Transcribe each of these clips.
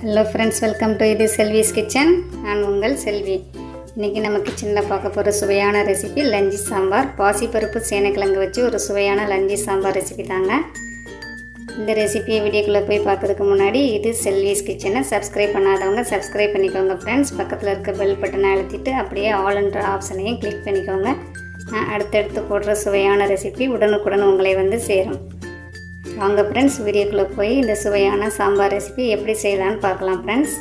Hello friends, welcome to இது செல்விஸ் kitchen. நான் உங்கள் செல்வி. இன்றைக்கி நம்ம கிச்சனில் பார்க்க போகிற சுவையான ரெசிபி லஞ்சி சாம்பார். பாசி பருப்பு சேனைக்கிழங்கு வச்சு ஒரு சுவையான லஞ்சி சாம்பார் ரெசிபி தாங்க. இந்த ரெசிபியை வீடியோக்குள்ளே போய் பார்க்கறதுக்கு முன்னாடி இது செல்விஸ் கிச்சனை சப்ஸ்கிரைப் பண்ணாதவங்க சப்ஸ்கிரைப் பண்ணிக்கோங்க ஃப்ரெண்ட்ஸ். பக்கத்தில் இருக்க பெல் பட்டனை அழுத்திட்டு அப்படியே ஆல்ன்ற ஆப்ஷனையும் கிளிக் பண்ணிக்கோங்க. நான் அடுத்தடுத்து போடுற சுவையான ரெசிபி உடனுக்குடன் உங்களை வந்து சேரும். வாங்க ஃப்ரெண்ட்ஸ், வீடியோக்குள்ளே போய் இந்த சுவையான சாம்பார் ரெசிபி எப்படி செய்யலான்னு பார்க்கலாம் ஃப்ரெண்ட்ஸ்.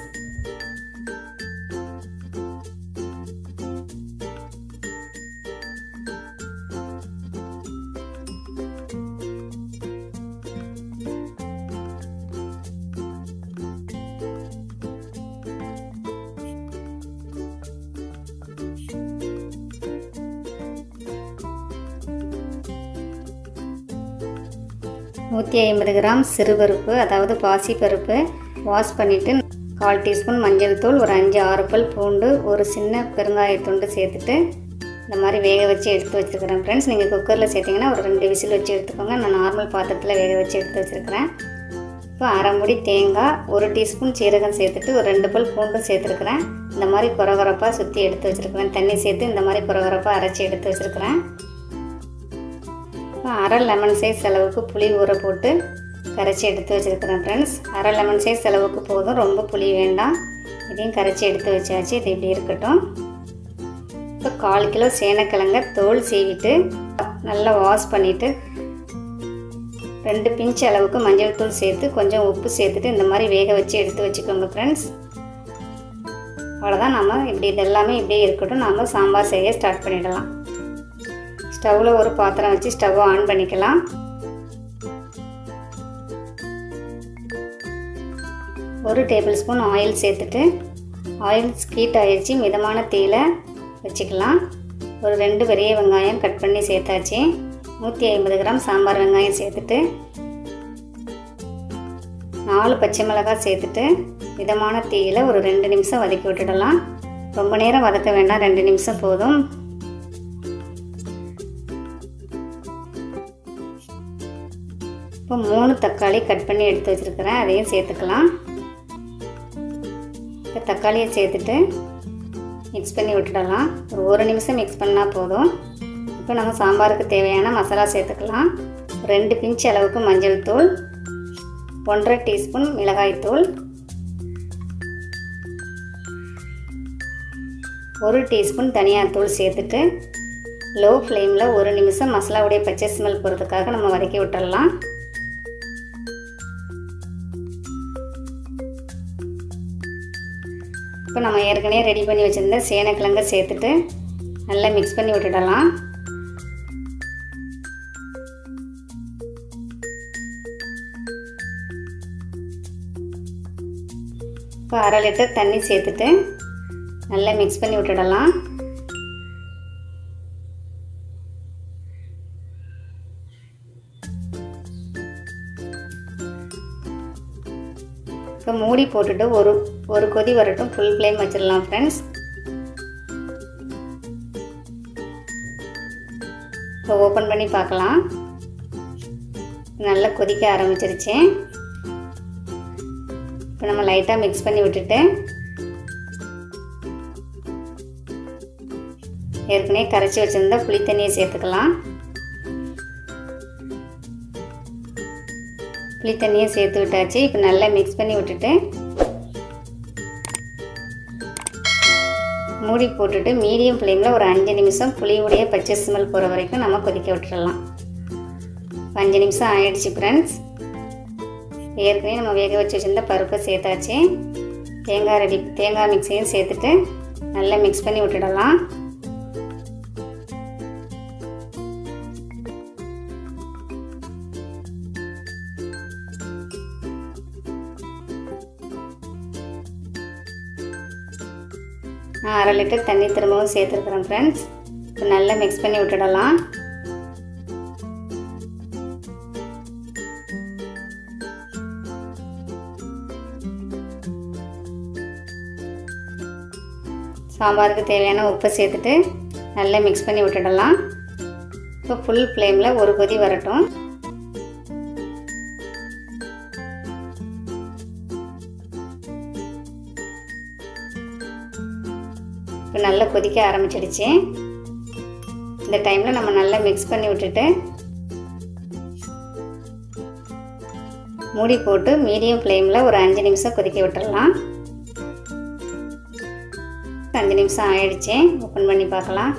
நூற்றி 150 கிராம் சிறுபருப்பு, அதாவது பாசி பருப்பு வாஷ் பண்ணிவிட்டு 1/4 டீஸ்பூன் மஞ்சள் தூள், ஒரு 5-6 பல் பூண்டு, ஒரு சின்ன பெருங்காயத்துண்டு சேர்த்துட்டு இந்த மாதிரி வேக வச்சு எடுத்து வச்சுருக்கிறேன் ஃப்ரெண்ட்ஸ். நீங்கள் குக்கரில் சேர்த்திங்கன்னா ஒரு 2 விசில் வச்சு எடுத்துக்கோங்க. நான் நார்மல் பாத்திரத்தில் வேக வச்சு எடுத்து வச்சுருக்கிறேன். இப்போ அரை மூடி தேங்காய், 1 டீஸ்பூன் சீரகம் சேர்த்துட்டு ஒரு 2 பல் பூண்டும் சேர்த்துருக்குறேன். இந்த மாதிரி குறகுறப்பாக சுற்றி எடுத்து வச்சுருக்கிறேன். தண்ணி சேர்த்து இந்த மாதிரி குறகுறப்பாக அரைச்சி எடுத்து வச்சுருக்கிறேன். அரை லெமன் சைஸ் அளவுக்கு புளி ஊற போட்டு கரைச்சி எடுத்து வச்சுருக்கிறேன் ஃப்ரெண்ட்ஸ். அரை லெமன் சைஸ் அளவுக்கு போதும், ரொம்ப புளி வேண்டாம். இதையும் கரைச்சி எடுத்து வச்சாச்சு. இது இப்படி இருக்கட்டும். இப்போ 1/4 கிலோ சேனைக்கிழங்க தோல் சீவிட்டு நல்லா வாஷ் பண்ணிவிட்டு 2 பிஞ்ச் அளவுக்கு மஞ்சள் தூள் சேர்த்து கொஞ்சம் உப்பு சேர்த்துட்டு இந்த மாதிரி வேக வச்சு எடுத்து வச்சுக்கோங்க ஃப்ரெண்ட்ஸ். அவ்வளோதான். நம்ம இப்படி இதெல்லாமே இப்படியே இருக்கட்டும். நம்ம சாம்பார் செய்ய ஸ்டார்ட் பண்ணிடலாம். ஸ்டவ்வில் ஒரு பாத்திரம் வச்சு ஸ்டவ்வை ஆன் பண்ணிக்கலாம். ஒரு டேபிள் ஸ்பூன் ஆயில் சேர்த்துட்டு ஆயில் ஹீட் ஆயிடுச்சு. மிதமான தீயில வச்சுக்கலாம். ஒரு 2 பெரிய வெங்காயம் கட் பண்ணி சேர்த்தாச்சு. 150 கிராம் சாம்பார் வெங்காயம் சேர்த்துட்டு 4 பச்சை மிளகாய் சேர்த்துட்டு மிதமான தீயில ஒரு 2 நிமிஷம் வதக்கி விட்டுடலாம். ரொம்ப நேரம் வதக்க வேண்டாம், 2 நிமிஷம் போதும். இப்போ 3 தக்காளி கட் பண்ணி எடுத்து வச்சுருக்கிறேன், அதையும் சேர்த்துக்கலாம். இப்போ தக்காளியை சேர்த்துட்டு மிக்ஸ் பண்ணி விட்டுடலாம். ஒரு 1 நிமிஷம் மிக்ஸ் பண்ணால் போதும். இப்போ நம்ம சாம்பாருக்கு தேவையான மசாலா சேர்த்துக்கலாம். 2 பிஞ்ச் அளவுக்கு மஞ்சள் தூள், 1/2 டீஸ்பூன் மிளகாய் தூள், 1 டீஸ்பூன் தனியாத்தூள் சேர்த்துட்டு லோ ஃப்ளேமில் 1 நிமிஷம் மசாலாவுடைய பச்சை ஸ்மெல் போகிறதுக்காக நம்ம வதக்கி விட்டுடலாம். இப்போ நம்ம ஏற்கனவே ரெடி பண்ணி வச்சுருந்த சேனைக்கிழங்க சேர்த்துட்டு நல்லா மிக்ஸ் பண்ணி விட்டுடலாம். இப்போ 1/2 லிட்டர் தண்ணி சேர்த்துட்டு நல்லா மிக்ஸ் பண்ணி விட்டுடலாம். இப்போ மூடி போட்டுட்டு ஒரு கொதி வரட்டும். ஃபுல் ஃப்ளேம் வச்சிடலாம் ஃப்ரெண்ட்ஸ். இப்போ ஓப்பன் பண்ணி பார்க்கலாம். நல்லா கொதிக்க ஆரம்பிச்சிருச்சு. இப்போ நம்ம லைட்டாக மிக்ஸ் பண்ணி விட்டுட்டு ஏற்கனவே கரைச்சி வச்சுருந்தா புளி தண்ணியை சேர்த்துக்கலாம். புளி தண்ணியை சேர்த்து விட்டாச்சு. இப்போ நல்லா மிக்ஸ் பண்ணி விட்டுட்டு மூடி போட்டுட்டு மீடியம் ஃப்ளேமில் ஒரு 5 நிமிஷம் புளியுடைய பச்சை ஸ்மெல் போகிற வரைக்கும் நம்ம கொதிக்க விட்டுடலாம். 5 நிமிஷம் ஆயிடுச்சு ஃப்ரெண்ட்ஸ். ஏற்கனவே நம்ம வேக வச்சு வச்சுருந்த பருப்பை சேர்த்தாச்சு. தேங்காய் மிக்ஸையும் சேர்த்துட்டு நல்லா மிக்ஸ் பண்ணி விட்டுடலாம். நான் 1/2 லிட்டர் தண்ணி திரும்பவும் சேர்த்துருக்குறேன் ஃப்ரெண்ட்ஸ். இப்போ நல்லா மிக்ஸ் பண்ணி விட்டுடலாம். சாம்பாருக்கு தேவையான உப்பை சேர்த்துட்டு நல்லா மிக்ஸ் பண்ணி விட்டுடலாம். இப்போ ஃபுல் ஃப்ளேமில் ஒரு கொதி வரட்டும். இப்போ நல்லா கொதிக்க ஆரம்பிச்சிடுச்சு. இந்த டைமில் நம்ம நல்லா மிக்ஸ் பண்ணி விட்டுட்டு மூடி போட்டு மீடியம் ஃப்ளேமில் ஒரு 5 நிமிஷம் கொதிக்க விட்டுடலாம். 5 நிமிஷம் ஆயிடுச்சு. ஓப்பன் பண்ணி பார்க்கலாம்.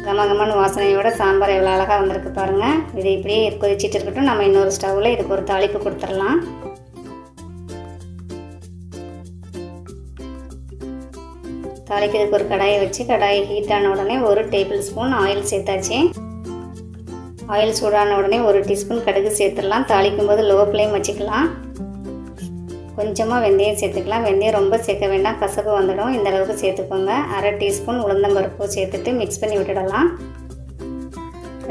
கமகமான வாசனையோட சாம்பார் எவ்வளோ அழகாக வந்திருக்கு பாருங்கள். இது இப்படியே கொதிச்சிட்டு இருக்கட்டும். நம்ம இன்னொரு ஸ்டவ்வில் இதுக்கு ஒரு தாளிப்பு கொடுத்துடலாம். தாளிக்கிறதுக்கு ஒரு கடாயை வச்சு கடாயை ஹீட் ஆன உடனே 1 டேபிள் ஸ்பூன் ஆயில் சேர்த்தாச்சு. ஆயில் சூடான உடனே 1 டீஸ்பூன் கடுகு சேர்த்துடலாம். தாளிக்கும் போது லோ ஃப்ளேம் வச்சுக்கலாம். கொஞ்சமாக வெந்தயம் சேர்த்துக்கலாம். வெந்தயம் ரொம்ப சேர்க்க வேண்டாம், கசப்பு வந்துடும். இந்த அளவுக்கு சேர்த்துக்கோங்க. 1/2 டீஸ்பூன் உளுந்தம்பருப்பு சேர்த்துட்டு மிக்ஸ் பண்ணி விட்டுடலாம்.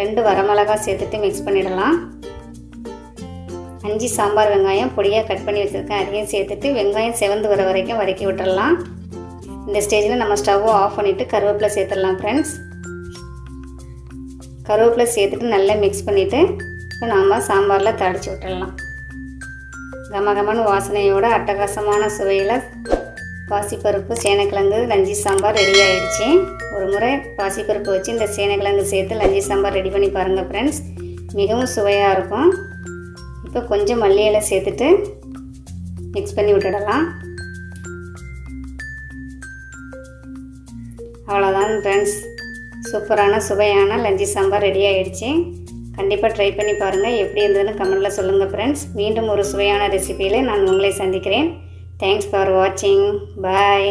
2 வரமிளகாய் சேர்த்துட்டு மிக்ஸ் பண்ணிடலாம். 5 சாம்பார் வெங்காயம் பொடியாக கட் பண்ணி வச்சுருக்கேன், அதையும் சேர்த்துட்டு வெங்காயம் செவந்து வர வரைக்கும் வதக்கி விட்டுடலாம். இந்த ஸ்டேஜில் நம்ம ஸ்டவ்வை ஆஃப் பண்ணிவிட்டு கருவேப்பிலை சேர்த்துடலாம் ஃப்ரெண்ட்ஸ். கருவேப்பிலை சேர்த்துட்டு நல்லா மிக்ஸ் பண்ணிவிட்டு இப்போ நாம் சாம்பாரில் தாளித்து விட்டுடலாம். கமகமான வாசனையோட அட்டகாசமான சுவையில் பாசிப்பருப்பு சேனைக்கிழங்கு லஞ்சி சாம்பார் ரெடி ஆகிடுச்சு. ஒரு முறை பாசிப்பருப்பு வச்சு இந்த சேனைக்கிழங்கு சேர்த்து லஞ்சி சாம்பார் ரெடி பண்ணி பாருங்கள் ஃப்ரெண்ட்ஸ். மிகவும் சுவையாக இருக்கும். இப்போ கொஞ்சம் மல்லி இலை சேர்த்துட்டு மிக்ஸ் பண்ணி விட்டுடலாம். அவ்வளோதான் ஃப்ரெண்ட்ஸ், சூப்பரான சுவையான லஞ்சி சாம்பார் ரெடி ஆகிடுச்சு. கண்டிப்பாக ட்ரை பண்ணி பாருங்கள். எப்படி இருந்ததுன்னு கமெண்ட்டில் சொல்லுங்கள் ஃப்ரெண்ட்ஸ். மீண்டும் ஒரு சுவையான ரெசிபியில் நான் உங்களை சந்திக்கிறேன். தேங்க்ஸ் ஃபார் வாட்சிங். பாய்.